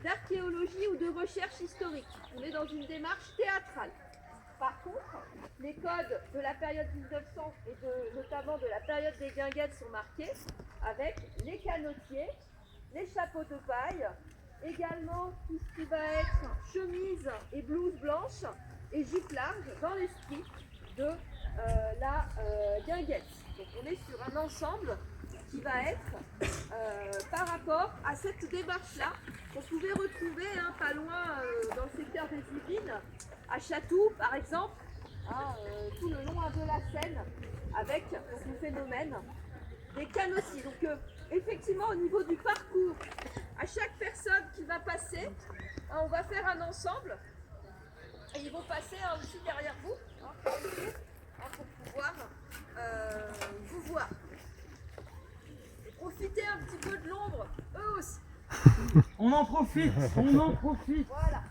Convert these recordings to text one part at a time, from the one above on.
d'archéologie ou de recherche historique. On est dans une démarche théâtrale. Par contre, les codes de la période 1900 et notamment de la période des guinguettes sont marqués avec les canotiers, les chapeaux de paille, également tout ce qui va être chemise et blouse blanche et jupe large dans l'esprit de la guinguette. Donc on est sur un ensemble qui va être par rapport à cette démarche-là qu'on pouvait retrouver pas loin dans le secteur des Yvelines, à Chatou par exemple, tout le long de la Seine, avec le phénomène des canotiers. Donc effectivement au niveau du parcours, à chaque personne qui va passer, on va faire un ensemble et ils vont passer aussi derrière vous pour pouvoir vous voir. Et profitez un petit peu de l'ombre, eux aussi. On en profite, on en profite. Voilà.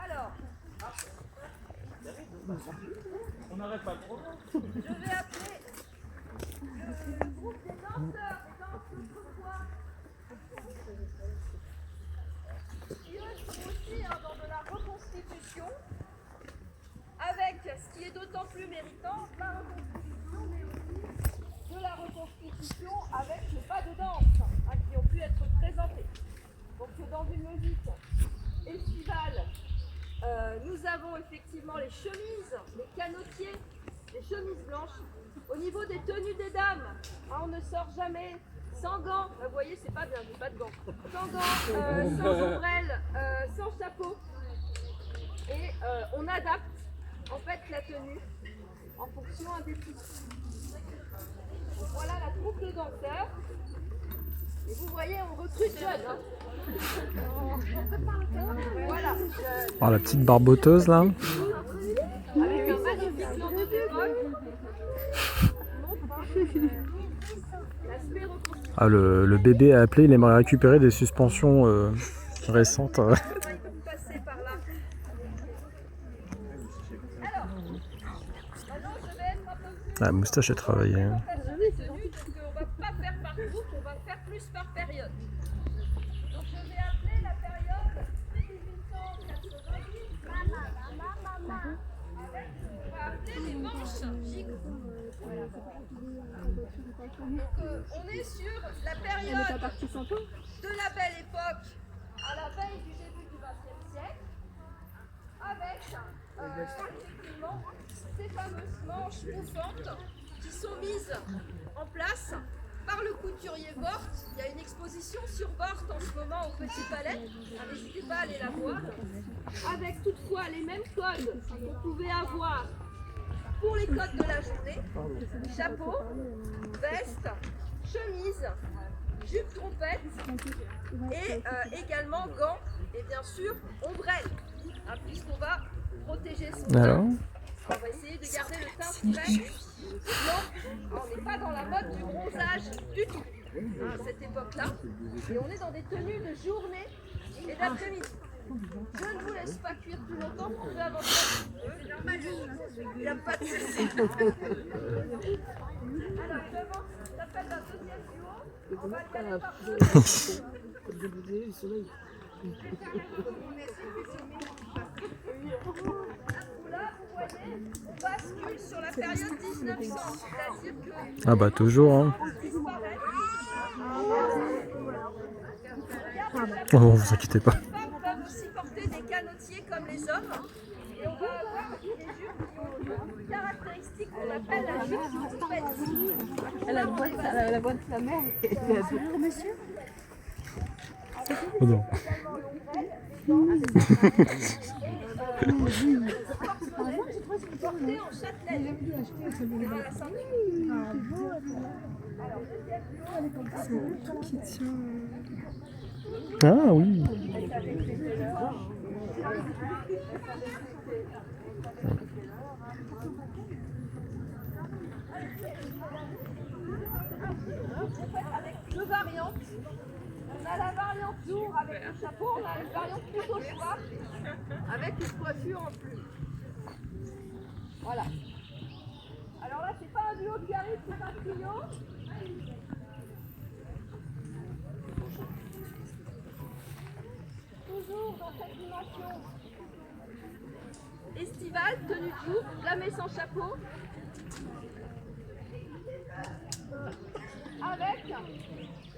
Alors, On n'arrête pas trop. je vais appeler le groupe des danseurs, des danseuses ce soir. Qui eux sont aussi dans de la reconstitution, avec ce qui est d'autant plus méritant, la reconstitution, mais aussi de la reconstitution avec les pas de danse qui ont pu être présentés. Donc dans une logique estivale, nous avons effectivement les chemises, les canotiers, les chemises blanches. Au niveau des tenues des dames, on ne sort jamais sans gants. Vous voyez, c'est pas bien, j'ai pas de gants. Sans gants, sans ombrelle, sans chapeau. Et on adapte en fait la tenue en fonction des tissus. Donc voilà la troupe de danseurs. Et vous voyez, on recrute jeunes. Voilà. Oh, la petite barboteuse là. Avec un magnifique nom de Béroc. L'aspect reconstruit. Ah, le bébé a appelé, il aimerait récupérer des suspensions récentes. Passer par là. Alors, maintenant je vais être un peu plus. La moustache a travaillé. Hein. Donc on va pas faire par groupe, on va faire plus par période. Donc je vais appeler la période 1890. Avec, on va appeler les manches gigots. Donc on est sur la période de la belle époque à la veille du début du XXe siècle, avec effectivement ces fameuses manches bouffantes qui sont mises en place par le couturier Bort. Il y a une exposition sur Bort en ce moment au Petit Palais, n'hésitez pas à aller la voir, avec toutefois les mêmes codes qu'on pouvait avoir pour les codes de la journée: chapeau, veste, chemise, jupe trompette et également gants et bien sûr ombrelle, puisqu'on va protéger son teint. Alors, On va essayer de garder le teint frais, blanc. On n'est pas dans la mode du bronzage du tout à cette époque-là, et on est dans des tenues de journée et d'après-midi. Je ne vous laisse pas cuire plus longtemps, vous pouvez avancer. C'est normal, il n'y a pas de souci. Alors, j'appelle la deuxième duo. On va y aller par deux. Là, vous voyez, on bascule sur la période 1900, c'est-à-dire que... ah bah toujours. Hein. Oh, vous inquiétez pas. Les femmes peuvent aussi porter des canotiers comme les hommes. Et on va avoir des jupes qui ont une caractéristique qu'on appelle la jupe trompette. La voix de sa mère. Bonjour monsieur. Oh non. Porté en châtelaine. Ah oui. Avec deux variantes. On a la variante lourde avec le chapeau, on a une variante plutôt choix avec une coiffure en plume. Voilà. Alors là, c'est pas un duo qui arrive, c'est un trio. dimension estivale, tenue de jour, flamée sans chapeau. Avec,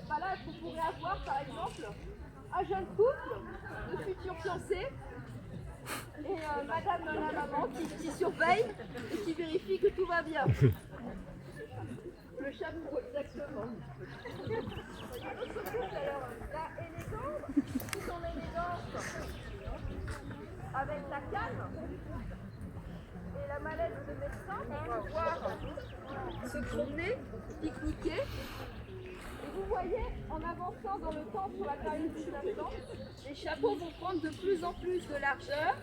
bah là, vous pourrez avoir par exemple un jeune couple de futurs fiancés et madame la maman qui surveille et qui vérifie que tout va bien. Le chapeau, exactement. Un autre couple, alors, là, élégante, tout en élégance, avec la canne et la mallette de médecin pour pouvoir se promener, pique-niquer. Et vous voyez, en avançant dans le temps sur la période du 1900, les chapeaux vont prendre de plus en plus de largeur,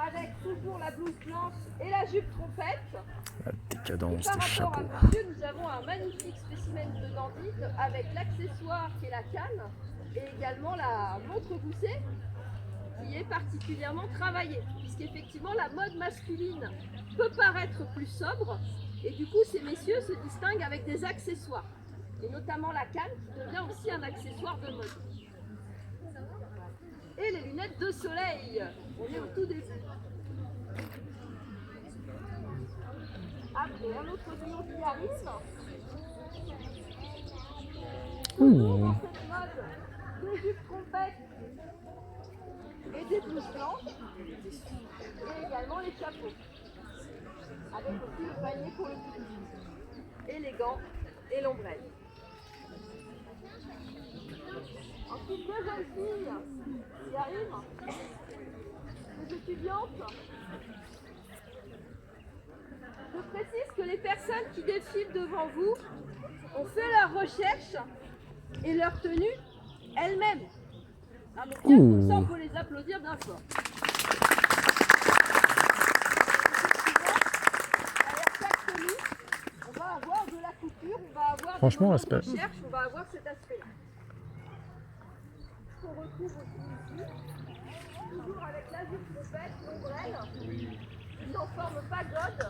avec toujours la blouse blanche et la jupe trompette. La décadence Par des rapport chapeaux. à monsieur, nous avons un magnifique spécimen de dandite avec l'accessoire qui est la canne et également la montre goussée qui est particulièrement travaillée, puisqu'effectivement la mode masculine peut paraître plus sobre et du coup ces messieurs se distinguent avec des accessoires et notamment la canne qui devient aussi un accessoire de mode. Et les lunettes de soleil, on est au tout début. Après, un autre duo qui arrive. Toujours dans cette mode des jupes trompettes et des blouses blanches. Et également les chapeaux. Avec aussi le panier pour le petit. Et les gants et l'ombrelle. Ensuite, deux jeunes filles qui arrivent. Des étudiantes. Je précise que les personnes qui défilent devant vous ont fait leur recherche et leur tenue elles-mêmes. Ah, donc bien pour ça, on peut les applaudir bien fort. Derrière chaque tenue, on va avoir de la couture, on va avoir Franchement, des respect. recherches, on va avoir cet aspect-là. On retrouve aussi ici, toujours avec la jupe trompette, l'ombrelle, qui en forme pagode.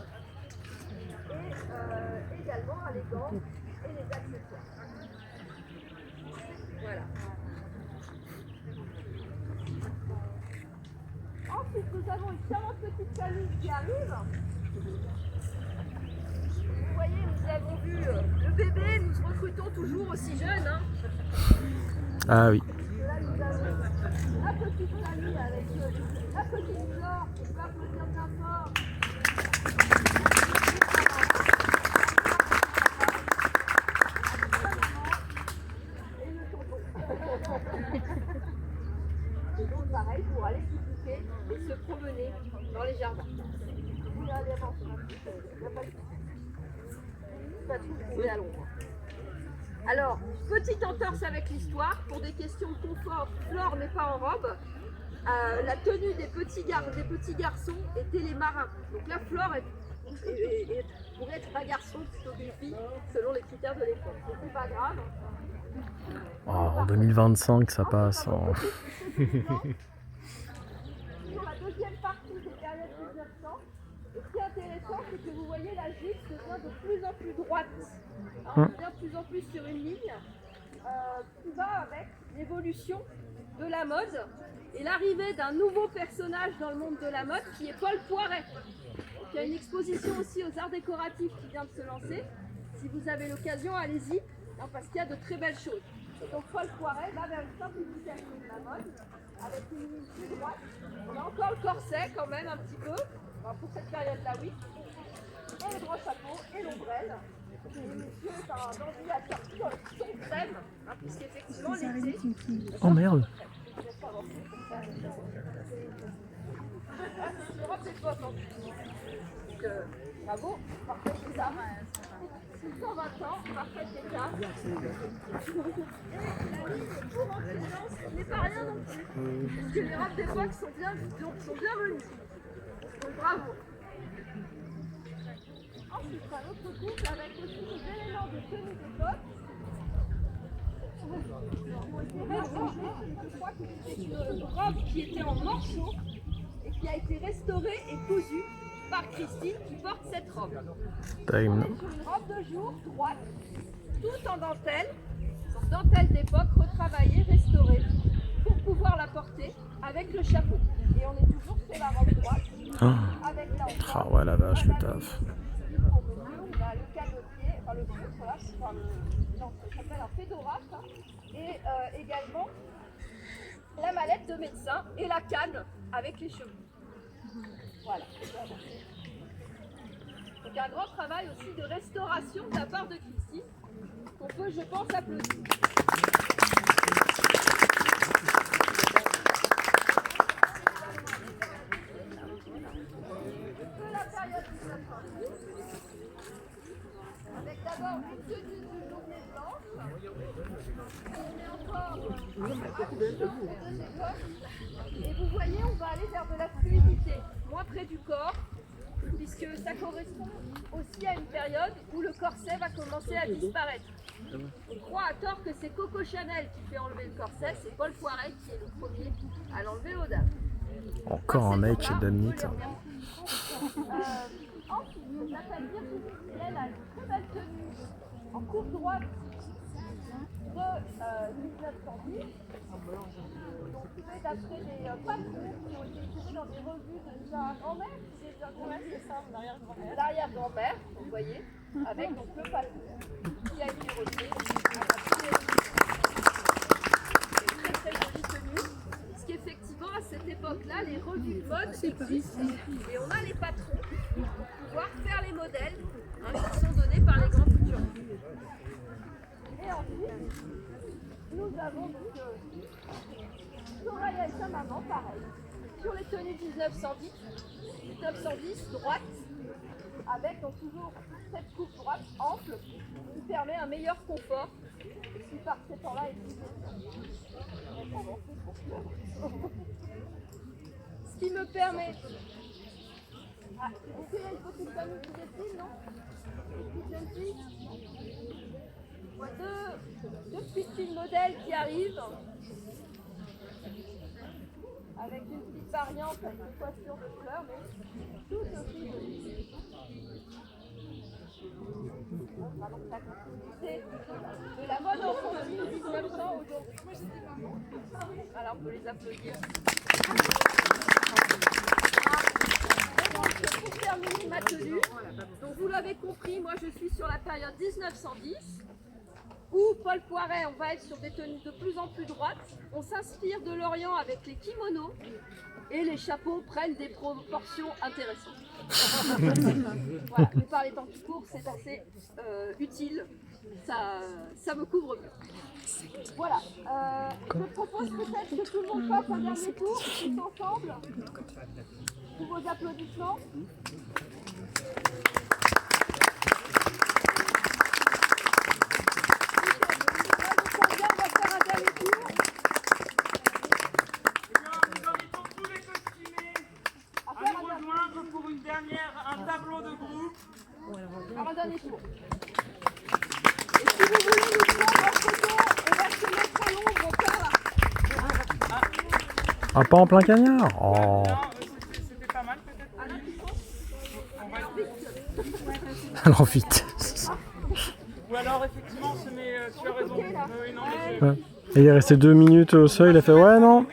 Et également les gants et les accessoires. Voilà. Ensuite, nous avons une charmante petite famille qui arrive. Vous voyez, nous avons vu le bébé, nous recrutons toujours aussi jeune. Hein. Ah oui. Là, nous avons la petite famille avec la petite Flore qui peut applaudir bien fort. Et donc pareil pour aller pique-niquer et se promener dans les jardins. Vous allez avancer un petit peu, il n'y a pas de souci. Pas tout trouver à l'ombre. Alors, petite entorse avec l'histoire, pour des questions de confort, Flore n'est pas en robe. La tenue des petits garçons était les marins. Donc là, Flore pourrait être un garçon plutôt qu'une fille, selon les critères de l'époque. Donc c'est pas grave. Oh, en 2025, ça passe. Oh. Sur la deuxième partie des périodes 1900, et ce qui est intéressant, c'est que vous voyez la jupe devient de plus en plus droite. Hein, on devient de plus en plus sur une ligne qui va avec l'évolution de la mode et l'arrivée d'un nouveau personnage dans le monde de la mode qui est Paul Poiret. Donc, il y a une exposition aussi aux arts décoratifs qui vient de se lancer. Si vous avez l'occasion, allez-y, hein, parce qu'il y a de très belles choses. Et donc Paul Poiret va vers une simplification de la mode avec une ligne plus droite. On a encore le corset quand même un petit peu, enfin, pour cette période-là oui. Et le grand chapeau et l'ombrelle. Et monsieur est un dandy assorti dans le son crème, hein, puisqu'effectivement l'été... Oh merde. C'est l'Europe d'époque en plus. Donc bravo, parfait état. 620 ans, parfait état. Et la ligne pour en présence n'est pas rien non plus. Parce que les robes d'époque sont bien venues. Donc bravo. Ensuite, un autre couple avec aussi des éléments de tenue d'époque. Je crois que c'était une robe qui était en morceaux et qui a été restaurée et cousue par Christine qui porte cette robe. On est sur une robe de jour droite, tout en dentelle d'époque, retravaillée, restaurée, pour pouvoir la porter avec le chapeau. avec là Ah ouais, la vache, le taf. on a le canotier, enfin le poutre là, enfin non, ça s'appelle un fedora ça, et également la mallette de médecin et la canne avec les cheveux. Voilà. Donc un grand travail aussi de restauration de la part de Christine, qu'on peut, je pense, applaudir. De la période 1910, avec d'abord une tenue de journée blanche, on est encore et vous voyez, on va aller vers de la fluidité, moins près du corps, puisque ça correspond aussi à une période où le corset va commencer à disparaître. On croit à tort que c'est Coco Chanel qui fait enlever le corset, c'est Paul Poiret qui est le premier à l'enlever aux dames. Encore un mec chez Damnit. Ensuite, Nathalie Virginie, elle a une très belle tenue en courte droite de 1910. Donc, trouvée d'après des patrons qui ont été trouvés dans des revues de sa grand-mère. C'est ça, mon arrière-grand-mère. L'arrière-grand-mère, vous voyez, avec donc le patron qui a été reçu. Très très jolie tenue. Ce qui effectivement à cette époque-là, les revues de mode existent et on a les patrons pour pouvoir faire les modèles qui sont donnés par les grands couturiers. Et ensuite, nous avons donc Soraya et sa maman, pareil, sur les tenues 1910 droite, avec donc toujours cette coupe droite ample qui permet un meilleur confort, qui par ces temps-là est plus ce qui me permet... Ah, vous voulez une petite famille qui défile, non? Une petite jeune fille? Deux petites filles modèles qui arrivent, avec une petite variante avec une coiffure de fleurs, mais tout aussi jolie. Vraiment la continuité de la mode enfantine 1900 aujourd'hui. Alors on peut les applaudir. Pour terminer ma tenue, donc vous l'avez compris, moi je suis sur la période 1910, où Paul Poiret, on va être sur des tenues de plus en plus droites. On s'inspire de l'Orient avec les kimonos et les chapeaux prennent des proportions intéressantes. Voilà, mais par les temps qui courent, c'est assez utile, ça me couvre bien. Voilà, je propose peut-être que tout le monde fasse un dernier tour, tous ensemble, pour vos applaudissements. Pour une dernière, un tableau de groupe. Alors, un dernier tour. Et si vous voulez nous prendre en photo, on va se mettre à l'ombre par là. Ah, pas en plein cagnard. Oh. Non, c'était pas mal peut-être. Alors vite. Ou alors effectivement, tu as raison. Oui, non, Ouais. Et il est resté 2 minutes au seuil, il a fait ouais non.